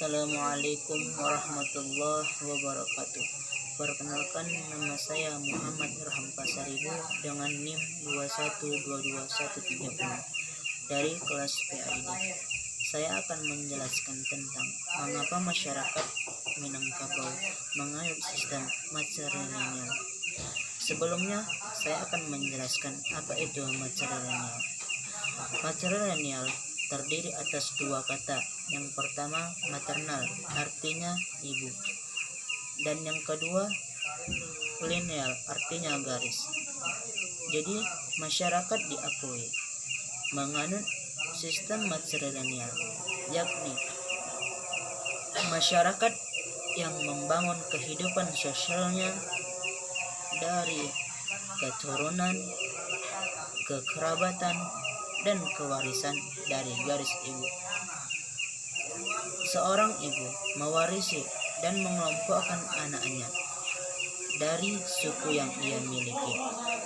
Assalamualaikum warahmatullahi wabarakatuh. Perkenalkan, nama saya Muhammad Irham Pasaribu dengan NIM 2122130 dari kelas PAID. Saya akan menjelaskan tentang mengapa masyarakat Minangkabau menganut sistem matrilineal. Sebelumnya, saya akan menjelaskan apa itu matrilineal. Matrilineal terdiri atas dua kata. Yang pertama maternal, artinya ibu, dan yang kedua lineal, artinya garis. Jadi masyarakat diakui menganut sistem matrilineal, yakni masyarakat yang membangun kehidupan sosialnya dari keturunan, kekerabatan, dan kewarisan dari garis ibu. Seorang ibu mewarisi dan mengelompokkan anaknya dari suku yang ia miliki.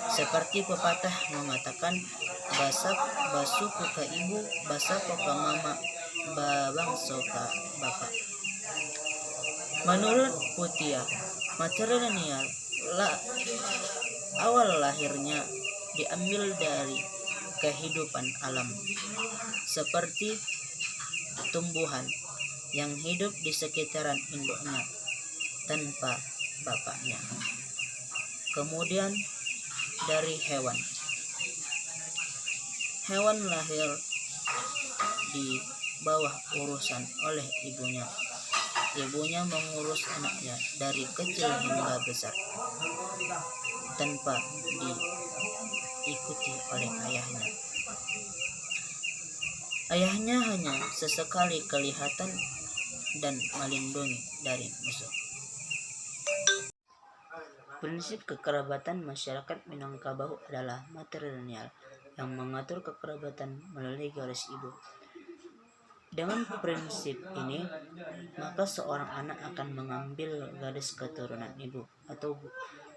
Seperti pepatah mengatakan, basuku ke ibu, basako ke mama, babangso ke bapak. Menurut Putia, matrilineal awal lahirnya diambil dari kehidupan alam, seperti tumbuhan yang hidup di sekitaran induknya tanpa bapaknya. Kemudian dari hewan lahir di bawah urusan oleh ibunya. Ibunya mengurus anaknya dari kecil hingga besar tanpa diikuti oleh ayahnya. Ayahnya hanya sesekali kelihatan dan melindungi dari musuh. Prinsip kekerabatan masyarakat Minangkabau adalah matrilineal yang mengatur kekerabatan melalui garis ibu. Dengan prinsip ini, maka seorang anak akan mengambil garis keturunan ibu atau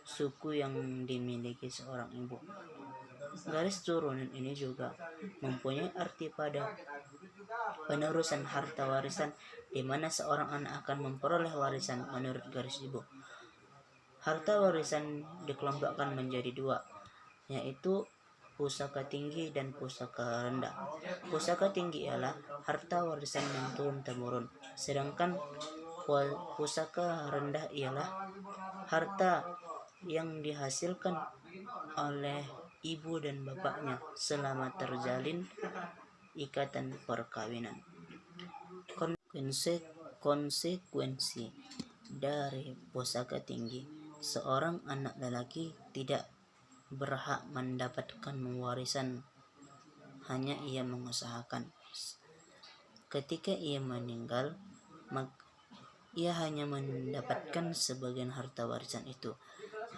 suku yang dimiliki seorang ibu. Garis turunan ini juga mempunyai arti pada penerusan harta warisan, di mana seorang anak akan memperoleh warisan menurut garis ibu. Harta warisan dikelompokkan menjadi dua, yaitu pusaka tinggi dan pusaka rendah. Pusaka tinggi ialah harta warisan yang turun-temurun, sedangkan pusaka rendah ialah harta yang dihasilkan oleh ibu dan bapaknya selama terjalin ikatan perkawinan. Konsekuensi dari pusaka tinggi, seorang anak lelaki tidak berhak mendapatkan warisan, hanya ia mengusahakan. Ketika ia meninggal, ia hanya mendapatkan sebagian harta warisan itu.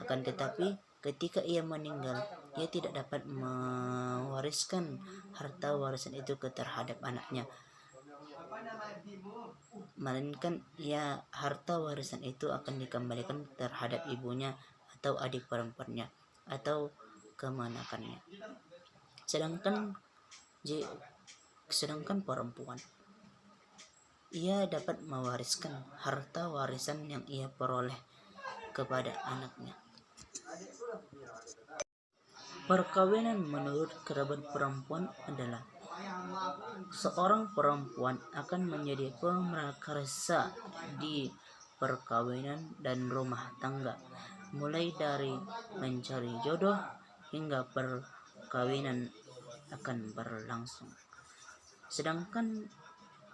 Akan tetapi ketika ia meninggal, ia tidak dapat mewariskan harta warisan itu terhadap anaknya, melainkan harta warisan itu akan dikembalikan terhadap ibunya atau adik perempuannya atau kemanakannya. Sedangkan perempuan, ia dapat mewariskan harta warisan yang ia peroleh kepada anaknya. Perkawinan menurut kerabat perempuan adalah seorang perempuan akan menjadi pemrakarsa di perkawinan dan rumah tangga, mulai dari mencari jodoh hingga perkawinan akan berlangsung. Sedangkan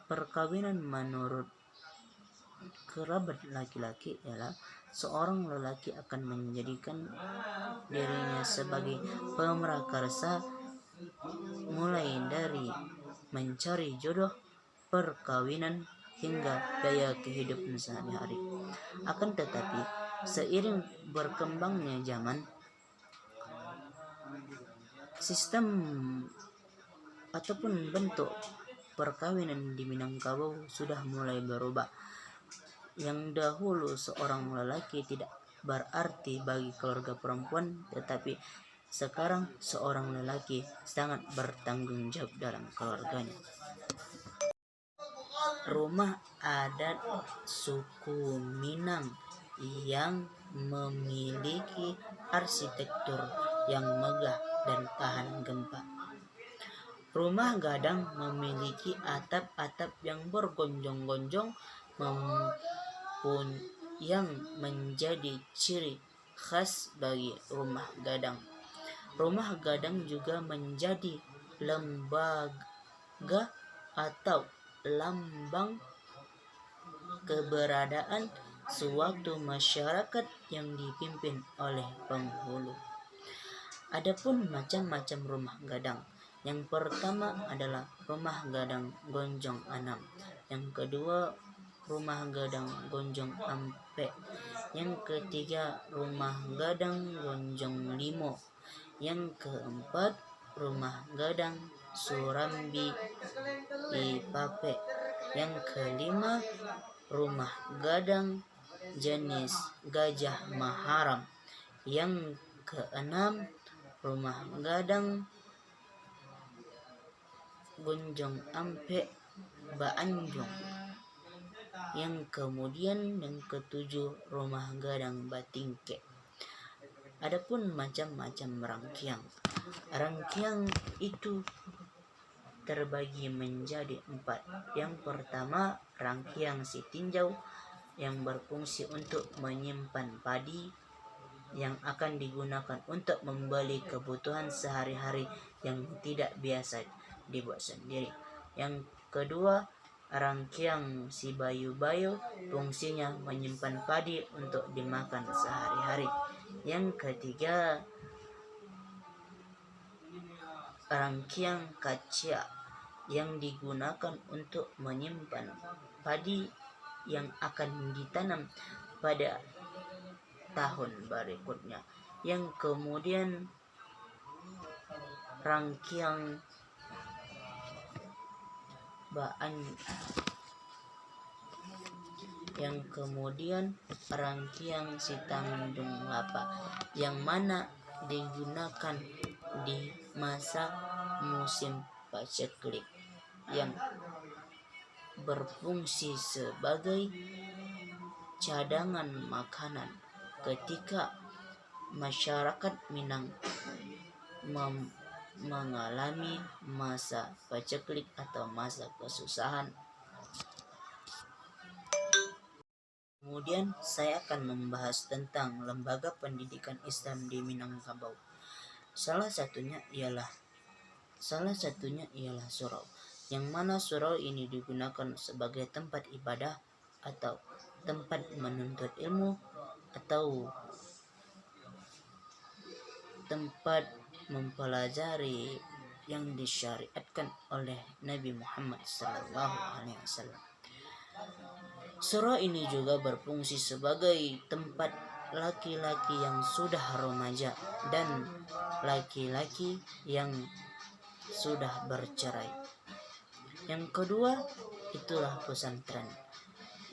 perkawinan menurut kerabat laki-laki ialah seorang lelaki akan menjadikan dirinya sebagai pemrakarsa, mulai dari mencari jodoh, perkawinan, hingga gaya kehidupan sehari-hari. Akan tetapi seiring berkembangnya zaman, sistem ataupun bentuk perkawinan di Minangkabau sudah mulai berubah. Yang dahulu seorang lelaki tidak berarti bagi keluarga perempuan, tetapi sekarang seorang lelaki sangat bertanggung jawab dalam keluarganya. rumah adat suku Minang yang memiliki arsitektur yang megah dan tahan gempa. Rumah gadang memiliki atap-atap yang bergonjong-gonjong yang menjadi ciri khas bagi rumah gadang. Rumah gadang juga menjadi lembaga atau lambang keberadaan suatu masyarakat yang dipimpin oleh penghulu. Adapun macam-macam rumah gadang. Yang pertama adalah rumah gadang gonjong 6. Yang kedua rumah gadang gonjong ampe. Yang ketiga rumah gadang gonjong 5. Yang keempat rumah gadang Surambi Ipape. Yang kelima rumah gadang jenis Gajah Maharam. Yang keenam rumah gadang gonjong ampe Baanjong. Yang kemudian yang ketujuh rumah gadang Batingke. Adapun macam-macam rangkiang. Rangkiang itu terbagi menjadi 4. Yang pertama rangkiang si tinjau yang berfungsi untuk menyimpan padi yang akan digunakan untuk membeli kebutuhan sehari-hari yang tidak biasa dibuat sendiri. Yang kedua rangkiang si bayu-bayu fungsinya menyimpan padi untuk dimakan sehari-hari. Yang ketiga rangkiang kacia yang digunakan untuk menyimpan padi yang akan ditanam pada tahun berikutnya. Yang kemudian rangkiang si tandung lapa yang mana digunakan di masa musim paceklik yang berfungsi sebagai cadangan makanan ketika masyarakat Minang mengalami masa paceklik atau masa kesusahan. Kemudian saya akan membahas tentang lembaga pendidikan Islam di Minangkabau. Salah satunya ialah surau, yang mana surau ini digunakan sebagai tempat ibadah atau tempat menuntut ilmu atau tempat mempelajari yang disyariatkan oleh Nabi Muhammad SAW. Surau ini juga berfungsi sebagai tempat laki-laki yang sudah remaja dan laki-laki yang sudah bercerai. Yang kedua itulah pesantren,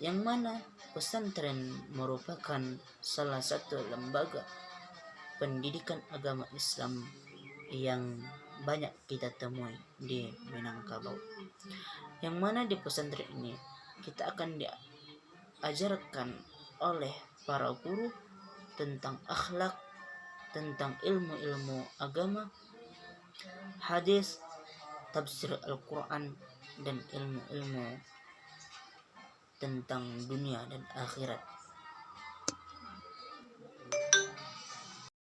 yang mana pesantren merupakan salah satu lembaga pendidikan agama Islam yang banyak kita temui di Minangkabau. Yang mana di pesantren ini kita akan diajarkan oleh para guru tentang akhlak, tentang ilmu-ilmu agama, hadis, tafsir Al-Quran, dan ilmu-ilmu tentang dunia dan akhirat.